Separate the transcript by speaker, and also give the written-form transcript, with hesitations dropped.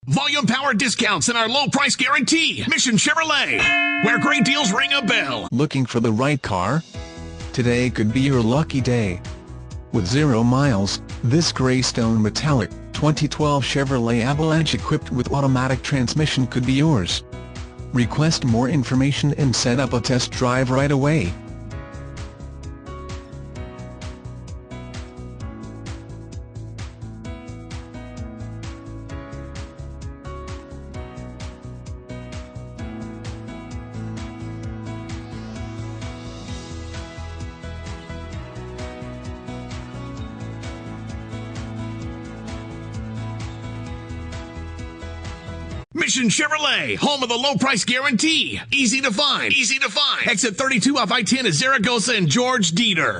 Speaker 1: Volume power discounts and our low price guarantee. Mission Chevrolet, where great deals ring a bell.
Speaker 2: Looking for the right car? Today could be your lucky day. With 0 miles, this Graystone Metallic 2012 Chevrolet Avalanche equipped with automatic transmission could be yours. Request more information and set up a test drive right away.
Speaker 1: Mission Chevrolet, home of the low price guarantee. Easy to find. Exit 32 off I-10 at Zaragoza and George Dieter.